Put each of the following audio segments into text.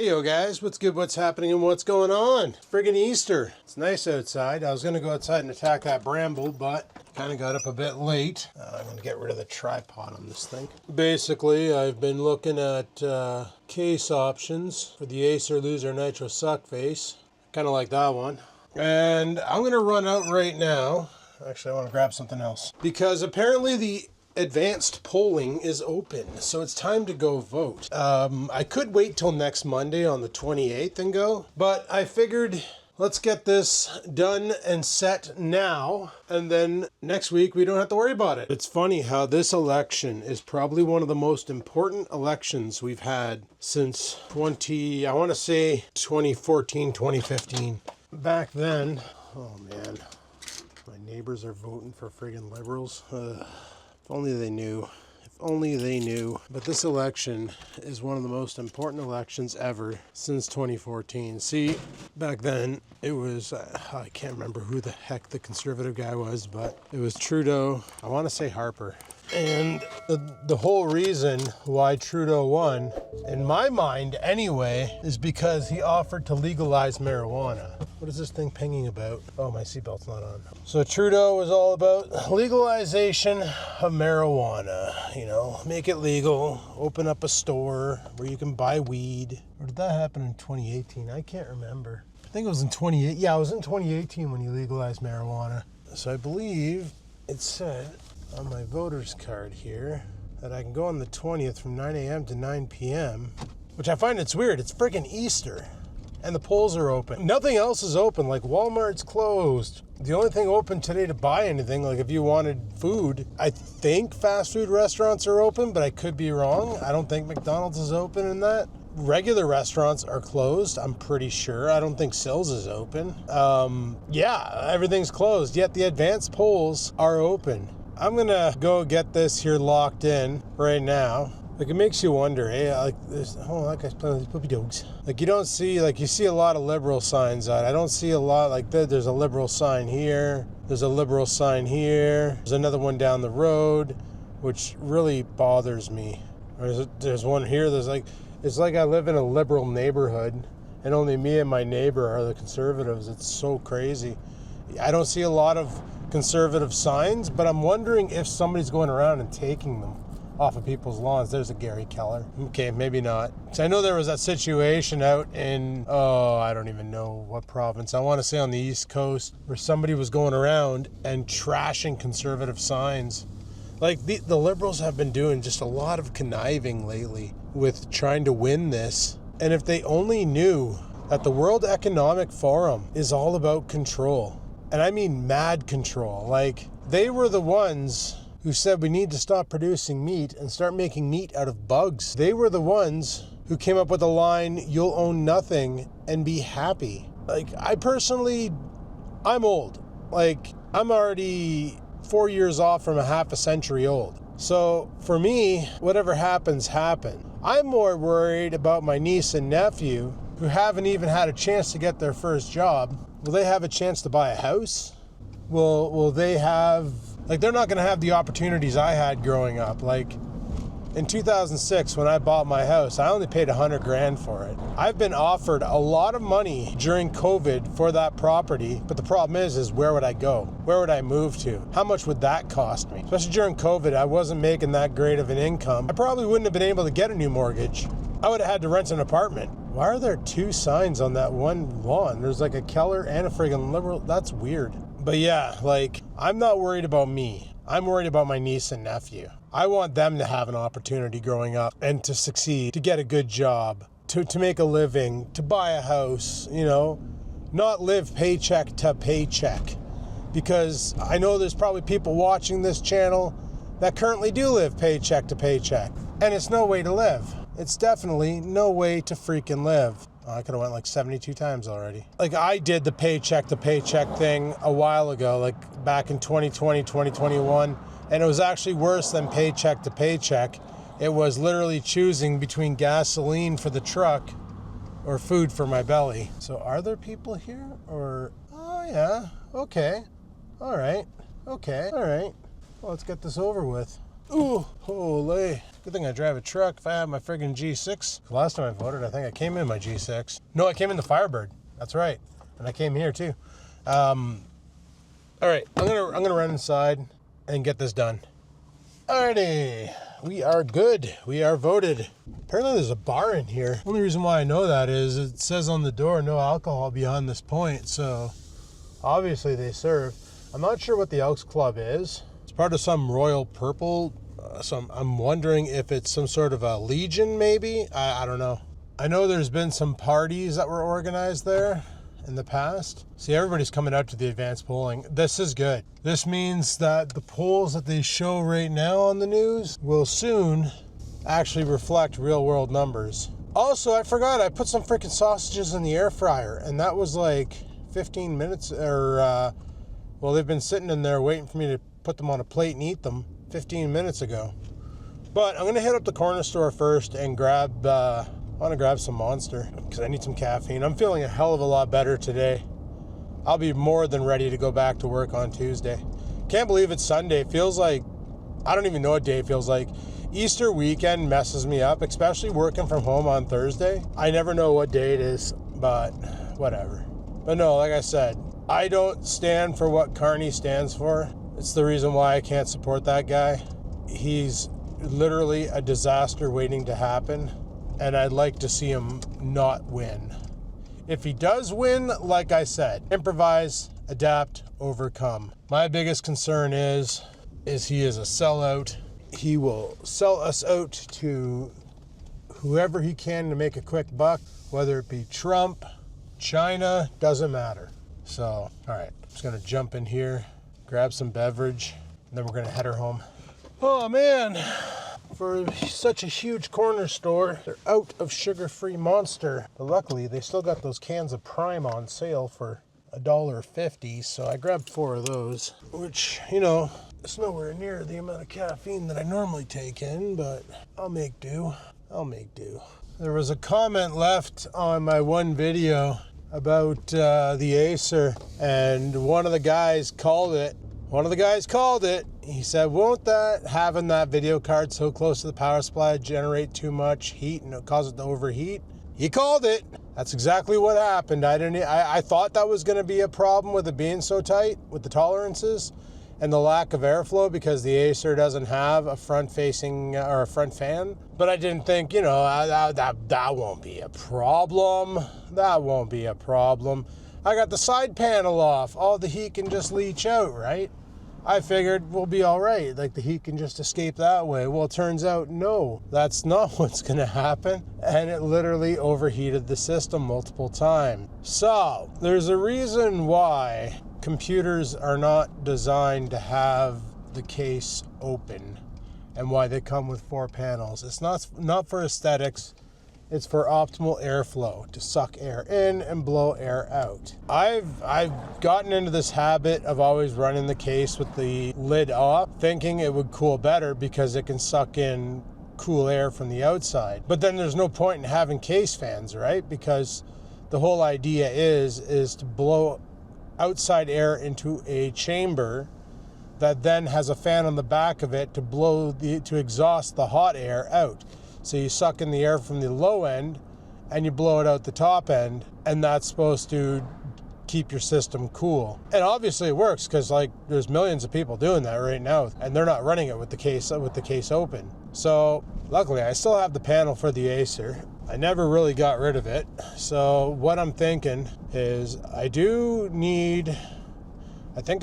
Hey yo guys, what's good, what's happening, and what's going on? Friggin' Easter. It's nice outside. I was gonna go outside and attack that bramble, but kind of got up a bit late. I'm gonna get rid of the tripod on this thing. Basically, I've been looking at case options for the Acer Loser Nitro Suck Face. Kind of like that one. And I'm gonna run out right now. Actually, I want to grab something else. Because apparently the advanced polling is open, so it's time to go vote. I could wait till next Monday on the 28th and go, but I figured let's get this done and set now, and then next week we don't have to worry about it. It's funny how this election is probably one of the most important elections we've had since 2014, 2015. Back then, oh man, my neighbors are voting for friggin' liberals. If only they knew. If only they knew. But this election is one of the most important elections ever since 2014. See, back then it was, I can't remember who the heck the conservative guy was, but it was Trudeau. I want to say Harper. And the whole reason why Trudeau won, in my mind anyway, is because he offered to legalize marijuana. What is this thing pinging about? Oh, my seatbelt's not on. So Trudeau was all about legalization of marijuana. You know, make it legal, open up a store where you can buy weed. Or did that happen in 2018? I can't remember. I think it was in 2018. Yeah, it was in 2018 when he legalized marijuana. So I believe it said on my voter's card here that I can go on the 20th from 9 a.m. to 9 p.m., which I find it's weird. It's freaking Easter and the polls are open. Nothing else is open. Like Walmart's closed. The only thing open today to buy anything, like if you wanted food, I think fast food restaurants are open, but I could be wrong. I don't think McDonald's is open in that. Regular restaurants are closed, I'm pretty sure. I don't think Sills is open. Yeah, everything's closed, yet the advanced polls are open. I'm gonna go get this here locked in right now. Like, it makes you wonder, hey, like, oh, that guy's playing with these puppy dogs. Like, you don't see, like, you see a lot of liberal signs out. I don't see a lot, like, there's a liberal sign here. There's a liberal sign here. There's another one down the road, which really bothers me. There's one here, it's like I live in a liberal neighborhood, and only me and my neighbor are the conservatives. It's so crazy. I don't see a lot of conservative signs, but I'm wondering if somebody's going around and taking them off of people's lawns. There's a Gary Keller. Okay, maybe not. So I know there was that situation out in, I don't even know what province. I want to say on the East Coast, where somebody was going around and trashing conservative signs. Like, the liberals have been doing just a lot of conniving lately with trying to win this. And if they only knew that the World Economic Forum is all about control, and I mean mad control. Like, they were the ones who said we need to stop producing meat and start making meat out of bugs. They were the ones who came up with the line, you'll own nothing and be happy. Like, I'm old. Like, I'm already 4 years off from a half a century old. So for me, whatever happens, happen. I'm more worried about my niece and nephew who haven't even had a chance to get their first job. Will they have a chance to buy a house? Will they have, like, they're not going to have the opportunities I had growing up. Like, in 2006, when I bought my house, I only paid $100,000 for it. I've been offered a lot of money during COVID for that property, but the problem is where would I go? Where would I move to? How much would that cost me? Especially during COVID, I wasn't making that great of an income. I probably wouldn't have been able to get a new mortgage. I would have had to rent an apartment. Why are there two signs on that one lawn? There's like a Keller and a friggin' liberal. That's weird. But yeah, like, I'm not worried about me. I'm worried about my niece and nephew. I want them to have an opportunity growing up and to succeed, to get a good job, to make a living, to buy a house, you know, not live paycheck to paycheck. Because I know there's probably people watching this channel that currently do live paycheck to paycheck. And it's no way to live. It's definitely no way to freaking live. Oh, I could have went like 72 times already. Like, I did the paycheck to paycheck thing a while ago, like back in 2020, 2021. And it was actually worse than paycheck to paycheck. It was literally choosing between gasoline for the truck or food for my belly. So are there people here? Or, oh yeah, okay. All right, okay, all right. Well, let's get this over with. Ooh, holy. Good thing I drive a truck if I have my friggin' G6. The last time I voted, I think I came in my G6. No, I came in the Firebird. That's right. And I came here too. All right, I'm gonna run inside and get this done. Alrighty, we are good. We are voted. Apparently there's a bar in here. Only reason why I know that is it says on the door, no alcohol beyond this point. So obviously they serve. I'm not sure what the Elks Club is. It's part of some Royal Purple. I'm wondering if it's some sort of a Legion maybe. I don't know. I know there's been some parties that were organized there in the past. See, everybody's coming out to the advanced polling. This is good. This means that the polls that they show right now on the news will soon actually reflect real world numbers. Also, I forgot, I put some freaking sausages in the air fryer, and that was like 15 minutes, or, well, they've been sitting in there waiting for me to put them on a plate and eat them 15 minutes ago. But I'm gonna hit up the corner store first and grab, I want to grab some Monster because I need some caffeine. I'm feeling a hell of a lot better today. I'll be more than ready to go back to work on Tuesday. Can't believe it's Sunday. It feels like, I don't even know what day it feels like. Easter weekend messes me up, especially working from home on Thursday. I never know what day it is, but whatever. But no, like I said, I don't stand for what Carney stands for. It's the reason why I can't support that guy. He's literally a disaster waiting to happen. And I'd like to see him not win. If he does win, like I said, improvise, adapt, overcome. My biggest concern is he is a sellout. He will sell us out to whoever he can to make a quick buck, whether it be Trump, China, doesn't matter. So, all right, I'm just gonna jump in here, grab some beverage, and then we're gonna head her home. Oh man. For such a huge corner store, they're out of sugar-free Monster. But luckily, they still got those cans of Prime on sale for $1.50, so I grabbed 4 of those, which, you know, it's nowhere near the amount of caffeine that I normally take in, but I'll make do. I'll make do. There was a comment left on my one video about the Acer, and one of the guys called it. He said, won't that having that video card so close to the power supply generate too much heat and cause it to overheat? He called it. That's exactly what happened. I thought that was going to be a problem with it being so tight with the tolerances and the lack of airflow because the Acer doesn't have a front-facing or a front fan. But I didn't think, you know, that won't be a problem. That won't be a problem. I got the side panel off. All the heat can just leach out, right? I figured we'll be all right. Like the heat can just escape that way. Well, it turns out, no, that's not what's going to happen. And it literally overheated the system multiple times. So there's a reason why computers are not designed to have the case open and why they come with 4 panels. It's not for aesthetics. It's for optimal airflow, to suck air in and blow air out. I've gotten into this habit of always running the case with the lid off, thinking it would cool better because it can suck in cool air from the outside. But then there's no point in having case fans, right? Because the whole idea is to blow outside air into a chamber that then has a fan on the back of it to exhaust the hot air out. So you suck in the air from the low end and you blow it out the top end, and that's supposed to keep your system cool. And obviously it works because like there's millions of people doing that right now and they're not running it with the case open. So luckily I still have the panel for the Acer. I never really got rid of it. So what I'm thinking is I think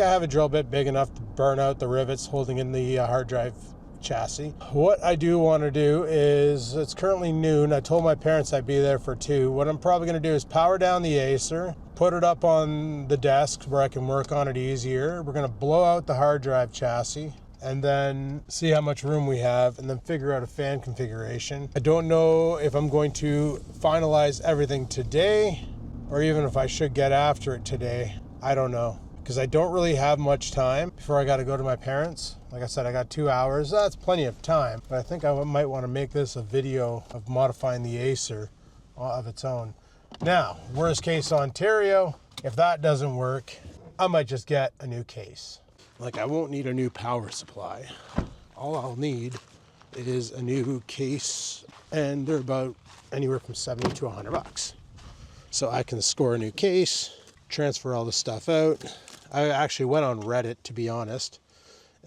I have a drill bit big enough to burn out the rivets holding in the hard drive chassis. What I do want to do is, it's currently noon. I told my parents I'd be there for 2. What I'm probably going to do is power down the Acer, put it up on the desk where I can work on it easier. We're going to blow out the hard drive chassis and then see how much room we have and then figure out a fan configuration. I don't know if I'm going to finalize everything today or even if I should get after it today. I don't know, because I don't really have much time before I got to go to my parents. Like I said, I got 2 hours. That's plenty of time. But I think I might want to make this a video of modifying the Acer of its own. Now, worst case Ontario, if that doesn't work, I might just get a new case. Like I won't need a new power supply. All I'll need is a new case, and they're about anywhere from 70 to 100 bucks. So I can score a new case, transfer all the stuff out. I actually went on Reddit, to be honest,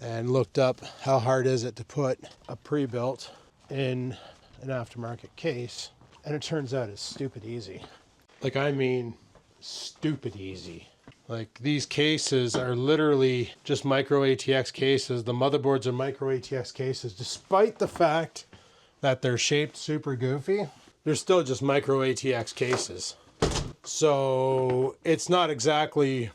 and looked up how hard is it to put a pre-built in an aftermarket case, and it turns out it's stupid easy. Like, I mean, stupid easy. Like, these cases are literally just micro ATX cases. The motherboards are micro ATX cases. Despite the fact that they're shaped super goofy, they're still just micro ATX cases. So it's not exactly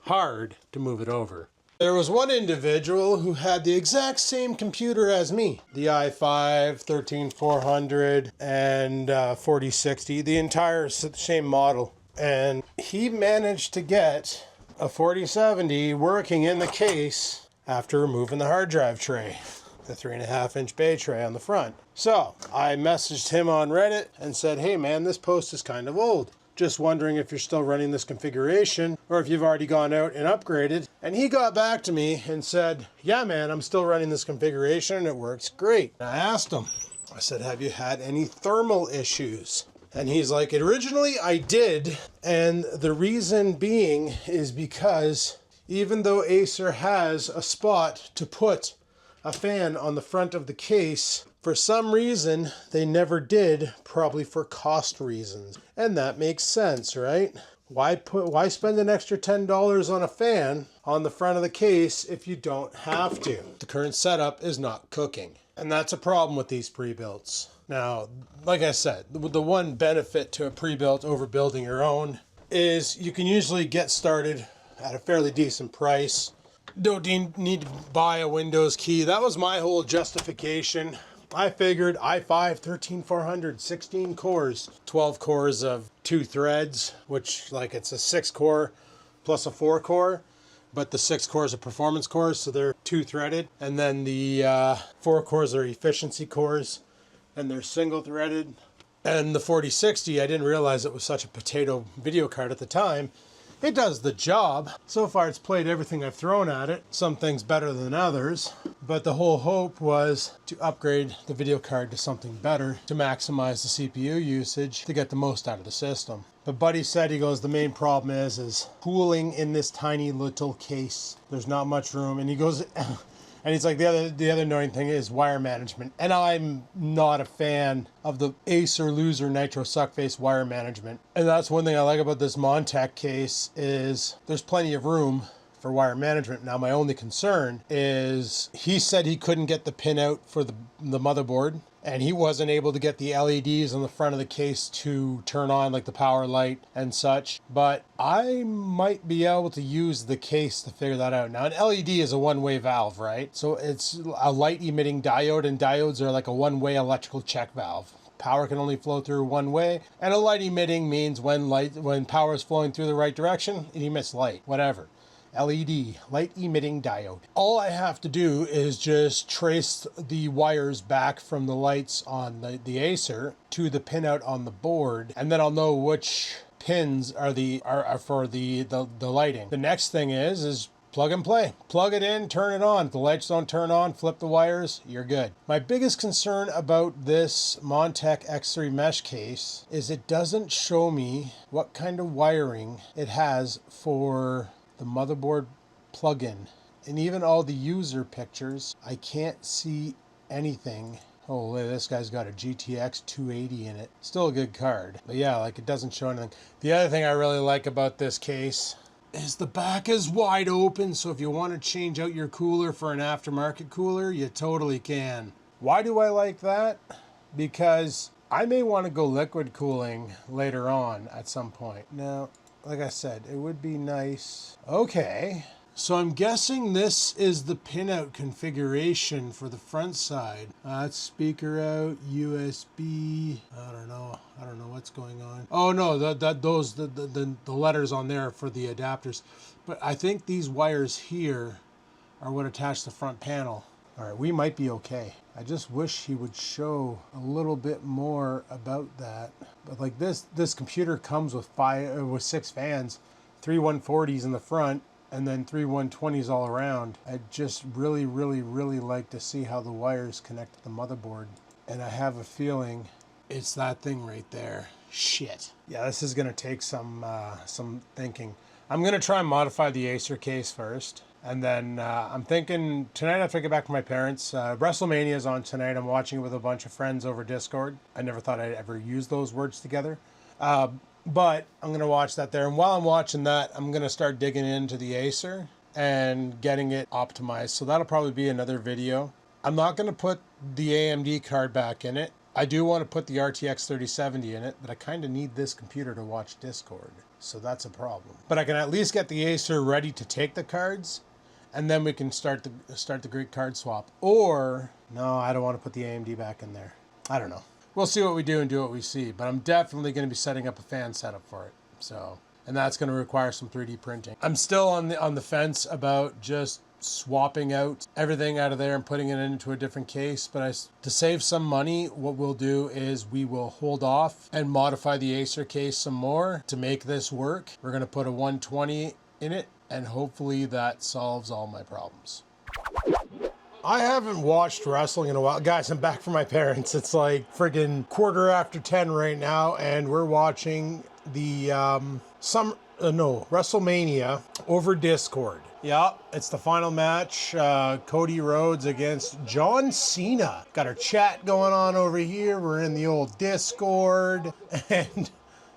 hard to move it over. There was one individual who had the exact same computer as me. The i5, 13400, and 4060, the entire same model. And he managed to get a 4070 working in the case after removing the hard drive tray, the 3.5-inch bay tray on the front. So I messaged him on Reddit and said, hey man, this post is kind of old. Just wondering if you're still running this configuration or if you've already gone out and upgraded. And he got back to me and said, yeah man, I'm still running this configuration and it works great. And I asked him, I said, have you had any thermal issues? And he's like, originally I did. And the reason being is because even though Acer has a spot to put a fan on the front of the case, for some reason they never did, probably for cost reasons. And that makes sense, right? Why spend an extra $10 on a fan on the front of the case if you don't have to? The current setup is not cooking. And that's a problem with these pre-builts. Now, like I said, the one benefit to a pre-built over building your own is you can usually get started at a fairly decent price. Don't need to buy a Windows key. That was my whole justification. I figured i5 13400, 16 cores, 12 cores of 2 threads, which like it's a 6 core plus a 4 core, but the 6 cores are performance cores, so they're 2 threaded. And then the 4 cores are efficiency cores, and they're single threaded. And the 4060, I didn't realize it was such a potato video card at the time. It does the job. So far it's played everything I've thrown at it. Some things better than others. But the whole hope was to upgrade the video card to something better to maximize the CPU usage to get the most out of the system. But Buddy said, he goes, the main problem is cooling in this tiny little case. There's not much room. And he goes, and he's like, the other annoying thing is wire management. And I'm not a fan of the Acer Loser Nitro Suckface wire management. And that's one thing I like about this Montech case is there's plenty of room for wire management. Now, my only concern is he said he couldn't get the pin out for the motherboard, and he wasn't able to get the LEDs on the front of the case to turn on, like the power light and such. But I might be able to use the case to figure that out. Now, an LED is a one-way valve, right? So it's a light emitting diode, and diodes are like a one-way electrical check valve. Power can only flow through one way, and a light emitting means when power is flowing through the right direction, it emits light, whatever. LED, light emitting diode. All I have to do is just trace the wires back from the lights on the Acer to the pinout on the board, and then I'll know which pins are for the lighting. The next thing is plug and play. Plug it in, turn it on. If the lights don't turn on, flip the wires, you're good. My biggest concern about this Montech X3 mesh case is it doesn't show me what kind of wiring it has for the motherboard plug-in. And even all the user pictures, I can't see anything. Oh, this guy's got a GTX 280 in it. Still a good card. But yeah, like it doesn't show anything. The other thing I really like about this case is the back is wide open, so if you want to change out your cooler for an aftermarket cooler, you totally can. Why do I like that? Because I may want to go liquid cooling later on at some point. Now, like I said, it would be nice. Okay, so I'm guessing this is the pinout configuration for the front side. That's speaker out, USB. I don't know what's going on. Oh no, the letters on there for the adapters. But I think these wires here are what attach the front panel. All right, we might be okay. I just wish he would show a little bit more about that. But like this computer comes with 6 fans, 3 140s in the front, and then 3 120s all around. I'd just really like to see how the wires connect to the motherboard. And I have a feeling it's that thing right there. Shit. Yeah, this is gonna take some thinking. I'm gonna try and modify the Acer case first. And then I'm thinking tonight after I get back from my parents, Wrestlemania is on tonight. I'm watching it with a bunch of friends over Discord. I never thought I'd ever use those words together. But I'm going to watch that there. And while I'm watching that, I'm going to start digging into the Acer and getting it optimized. So that'll probably be another video. I'm not going to put the AMD card back in it. I do want to put the RTX 3070 in it, but I kind of need this computer to watch Discord. So that's a problem. But I can at least get the Acer ready to take the cards, and then we can start the Greek card swap. Or, no, I don't want to put the AMD back in there. I don't know. We'll see what we do and do what we see. But I'm definitely going to be setting up a fan setup for it. So, and that's going to require some 3D printing. I'm still on the fence about just swapping out everything out of there and putting it into a different case. But to save some money, what we'll do is we will hold off and modify the Acer case some more to make this work. We're going to put a 120 in it, and hopefully that solves all my problems. I haven't watched wrestling in a while. Guys, I'm back from my parents. It's like friggin' 10:15 right now, and we're watching the Wrestlemania over Discord. Yeah, it's the final match. Cody Rhodes against John Cena. Got our chat going on over here. We're in the old Discord, and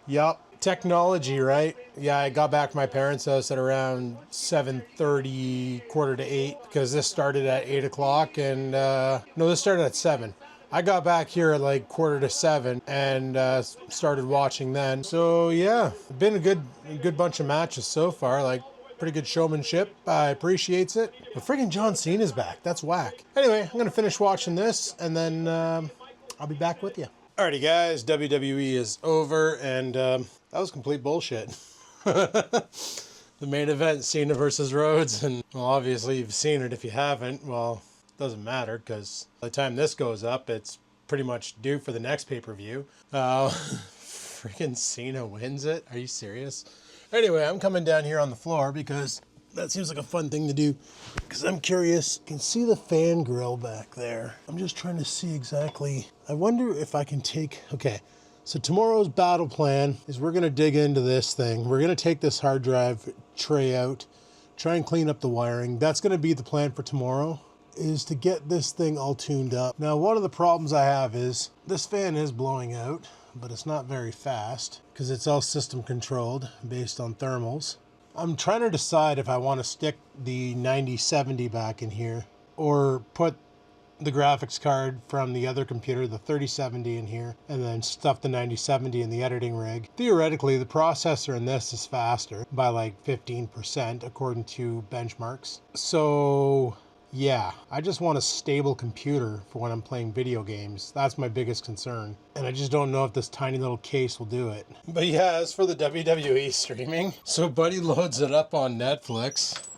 yep. Technology, right? Yeah, I got back to my parents' house at around 7:30, 7:45, because this started at 8 o'clock, and no, this started at 7. I got back here at like 6:45 and started watching then. So yeah, been a good bunch of matches so far. Like pretty good showmanship. I appreciates it. But friggin' John Cena's back. That's whack. Anyway, I'm gonna finish watching this, and then I'll be back with you. Alrighty guys, WWE is over, and that was complete bullshit. The main event, Cena versus Rhodes, and well, obviously you've seen it. If you haven't, well, it doesn't matter, because by the time this goes up, it's pretty much due for the next pay-per-view. Freaking Cena wins it? Are you serious? Anyway, I'm coming down here on the floor because that seems like a fun thing to do, because I'm curious. You can see the fan grill back there. I'm just trying to see exactly. I wonder if I can take, okay, so tomorrow's battle plan is we're going to dig into this thing. We're going to take this hard drive tray out, try and clean up the wiring. That's going to be the plan for tomorrow, is to get this thing all tuned up. Now, one of the problems I have is this fan is blowing out, but it's not very fast because it's all system controlled based on thermals. I'm trying to decide if I want to stick the 9070 back in here or put the graphics card from the other computer, the 3070, in here, and then stuff the 9070 in the editing rig. Theoretically, the processor in this is faster by like 15% according to benchmarks. So yeah, I just want a stable computer for when I'm playing video games. That's my biggest concern. And I just don't know if this tiny little case will do it. But yeah, as for the WWE streaming, so Buddy loads it up on Netflix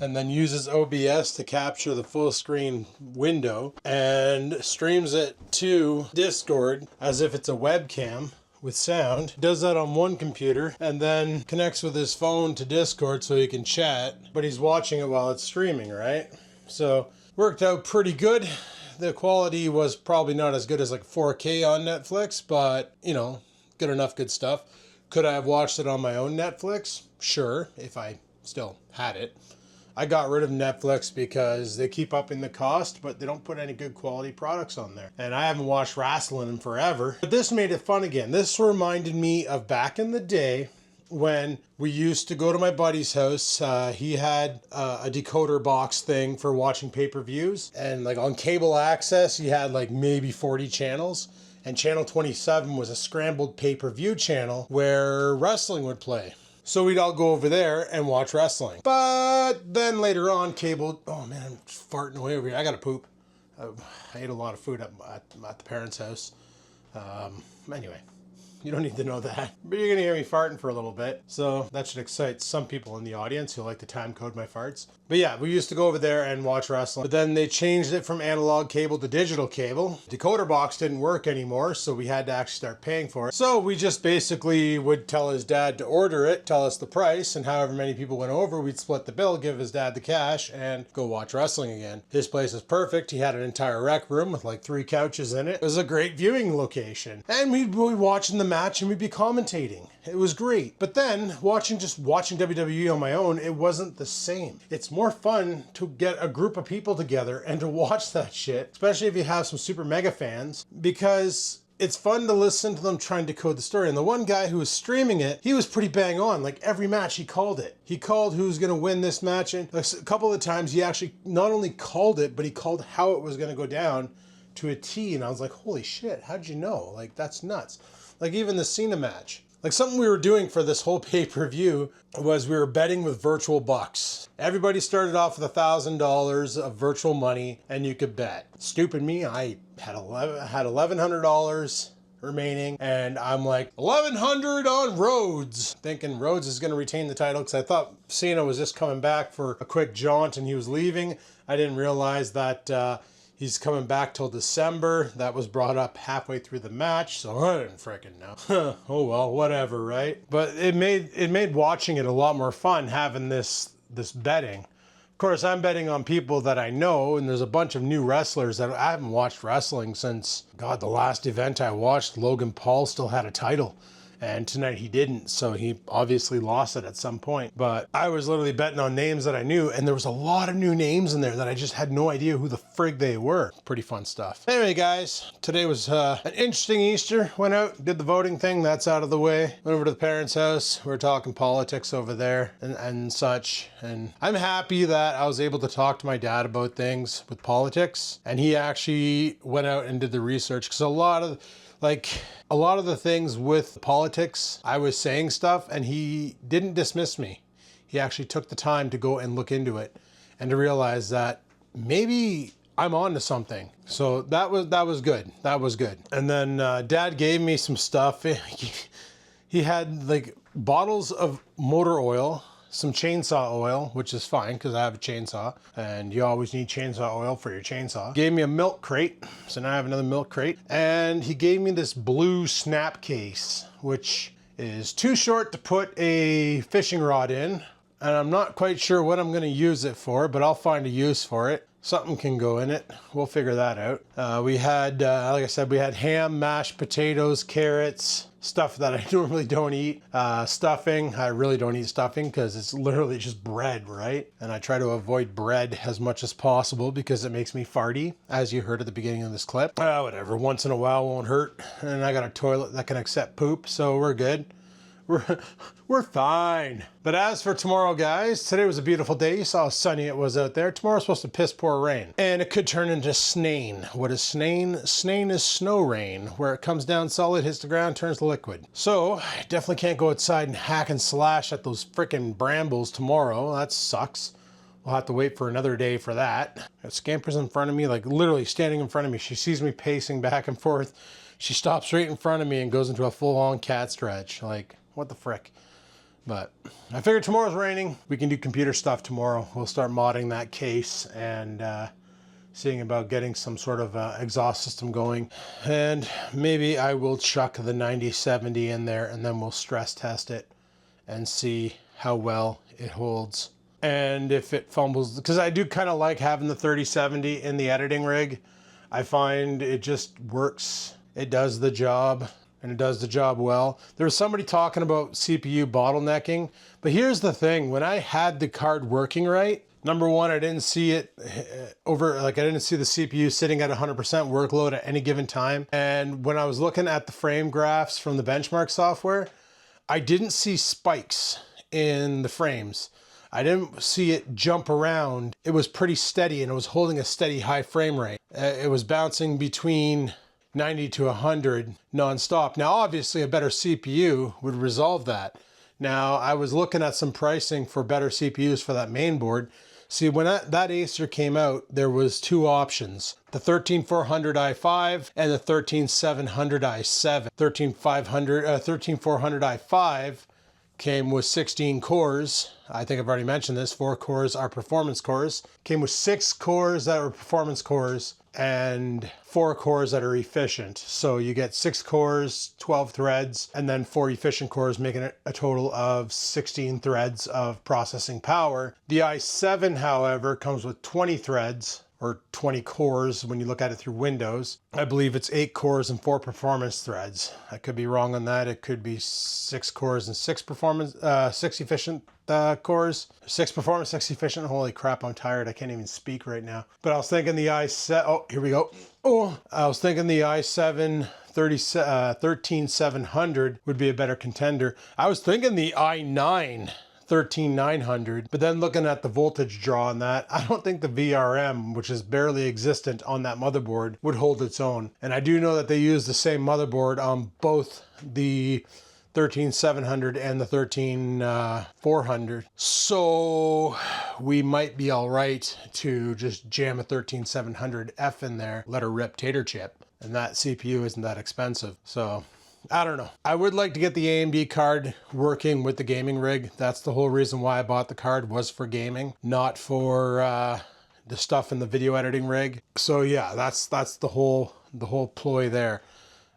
and then uses OBS to capture the full screen window and streams it to Discord as if it's a webcam with sound. Does that on one computer and then connects with his phone to Discord so he can chat, but he's watching it while it's streaming, right? So worked out pretty good. The quality was probably not as good as like 4K on Netflix, but you know, good enough, good stuff. Could I have watched it on my own Netflix? Sure, if I still had it. I got rid of Netflix because they keep upping the cost, but they don't put any good quality products on there. And I haven't watched wrestling in forever. But this made it fun again. This reminded me of back in the day when we used to go to my buddy's house. He had a decoder box thing for watching pay-per-views. And like on cable access, you had like maybe 40 channels. And channel 27 was a scrambled pay-per-view channel where wrestling would play. So we'd all go over there and watch wrestling. But then later on, cable... Oh man, I'm just farting away over here. I gotta poop. I ate a lot of food at the parents' house. Anyway, You don't need to know that. But you're gonna hear me farting for a little bit. So that should excite some people in the audience who like to time code my farts. But yeah, we used to go over there and watch wrestling. But then they changed it from analog cable to digital cable. Decoder box didn't work anymore, so we had to actually start paying for it. So we just basically would tell his dad to order it, tell us the price, and however many people went over, we'd split the bill, give his dad the cash, and go watch wrestling again. His place is perfect. He had an entire rec room with like 3 couches in it. It was a great viewing location. And we'd be watching the match and we'd be commentating. It was great. But then watching WWE on my own, it wasn't the same. It's more fun to get a group of people together and to watch that shit, especially if you have some super mega fans, because it's fun to listen to them trying to decode the story. And the one guy who was streaming it, he was pretty bang on. Like every match he called it. He called who's going to win this match. And a couple of times he actually not only called it, but he called how it was going to go down to a T. And I was like, holy shit, how'd you know? Like, that's nuts. Like even the Cena match. Like something we were doing for this whole pay-per-view was we were betting with virtual bucks. Everybody started off with $1,000 of virtual money and you could bet. Stupid me, I had $1,100 remaining and I'm like, $1,100 on Rhodes, thinking Rhodes is going to retain the title because I thought Cena was just coming back for a quick jaunt and he was leaving. I didn't realize that he's coming back till December. That was brought up halfway through the match, so I didn't freaking know. Oh well, whatever, right? But it made watching it a lot more fun having this betting. Of course, I'm betting on people that I know, and there's a bunch of new wrestlers that I haven't watched wrestling since, God, the last event I watched, Logan Paul still had a title. And tonight he didn't, so he obviously lost it at some point. But I was literally betting on names that I knew, and there was a lot of new names in there that I just had no idea who the frig they were. Pretty fun stuff. Anyway, guys, today was an interesting Easter. Went out, did the voting thing, that's out of the way. Went over to the parents' house. We were talking politics over there and such. And I'm happy that I was able to talk to my dad about things with politics. And he actually went out and did the research, because a lot of the things with politics, I was saying stuff and he didn't dismiss me. He actually took the time to go and look into it and to realize that maybe I'm on to something. So that was good. That was good. And then Dad gave me some stuff. He had like bottles of motor oil, some chainsaw oil, which is fine because I have a chainsaw and you always need chainsaw oil for your chainsaw. Gave me a milk crate, so now I have another milk crate. And he gave me this blue snap case, which is too short to put a fishing rod in. And I'm not quite sure what I'm gonna use it for, but I'll find a use for it. Something can go in it. We'll figure that out. We had, like I said, we had ham, mashed potatoes, carrots, stuff that I normally don't eat. Stuffing, I really don't eat stuffing because it's literally just bread, right? And I try to avoid bread as much as possible because it makes me farty, as you heard at the beginning of this clip. Whatever, once in a while won't hurt. And I got a toilet that can accept poop, so we're good. We're fine. But as for tomorrow, guys, today was a beautiful day. You saw how sunny it was out there. Tomorrow's supposed to piss pour rain. And it could turn into snain. What is snain? Snain is snow rain, where it comes down solid, hits the ground, turns to liquid. So, I definitely can't go outside and hack and slash at those frickin' brambles tomorrow. That sucks. We'll have to wait for another day for that. Got Scampers in front of me, like literally standing in front of me. She sees me pacing back and forth. She stops right in front of me and goes into a full-on cat stretch. Like, what the frick? But I figured tomorrow's raining. We can do computer stuff tomorrow. We'll start modding that case and seeing about getting some sort of exhaust system going. And maybe I will chuck the 9070 in there and then we'll stress test it and see how well it holds. And if it fumbles, because I do kind of like having the 3070 in the editing rig. I find it just works. It does the job. And it does the job well. There was somebody talking about CPU bottlenecking, but here's the thing. When I had the card working right, number one, I didn't see it I didn't see the CPU sitting at 100% workload at any given time. And when I was looking at the frame graphs from the benchmark software, I didn't see spikes in the frames. I didn't see it jump around. It was pretty steady and it was holding a steady high frame rate. It was bouncing between 90 to 100 nonstop. Now, obviously a better CPU would resolve that. Now, I was looking at some pricing for better CPUs for that main board. See, when that Acer came out, there was two options. The 13400 i5 and the 13700 i7. 13400 i5 came with 16 cores. I think I've already mentioned this. 4 cores are performance cores. Came with 6 cores that were performance cores and 4 cores that are efficient. So you get 6 cores, 12 threads, and then 4 efficient cores, making it a total of 16 threads of processing power. The i7, however, comes with 20 threads, or 20 cores when you look at it through Windows. I believe it's 8 cores and 4 performance threads. I could be wrong on that. It could be 6 cores and 6 efficient cores. 6 performance, 6 efficient. Holy crap, I'm tired. I can't even speak right now. But I was thinking the i7, oh, here we go. Oh, I was thinking the i7 13700 would be a better contender. I was thinking the i9 13900, but then looking at the voltage draw on that, I don't think the VRM, which is barely existent on that motherboard, would hold its own. And I do know that they use the same motherboard on both the 13700 and the 13400. So we might be all right to just jam a 13700F in there, let her rip tater chip. And that CPU isn't that expensive. So I don't know. I would like to get the AMD card working with the gaming rig. That's the whole reason why I bought the card, was for gaming, not for the stuff in the video editing rig. So yeah, that's the whole ploy there.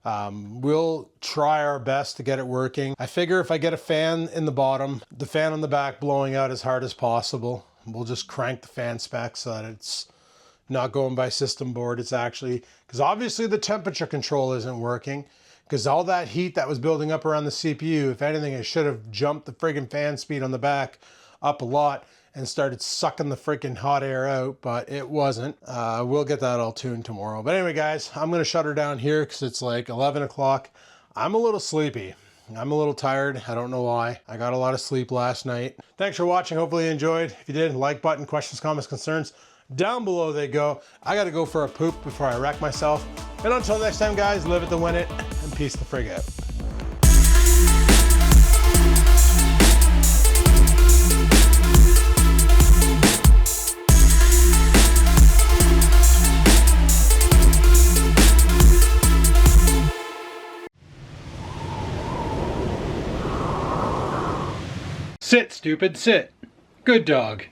We'll try our best to get it working. I figure if I get a fan in the bottom, the fan on the back blowing out as hard as possible, we'll just crank the fan spec so that it's not going by system board. It's actually, because obviously the temperature control isn't working. Because all that heat that was building up around the CPU, if anything, it should have jumped the friggin' fan speed on the back up a lot and started sucking the freaking hot air out, but it wasn't. We'll get that all tuned tomorrow. But anyway, guys, I'm going to shut her down here because it's like 11 o'clock. I'm a little sleepy. I'm a little tired. I don't know why. I got a lot of sleep last night. Thanks for watching. Hopefully you enjoyed. If you did, like button, questions, comments, concerns, down below they go. I got to go for a poop before I wreck myself. And until next time, guys, live it to win it, and peace the frig out. Sit, stupid, sit. Good dog.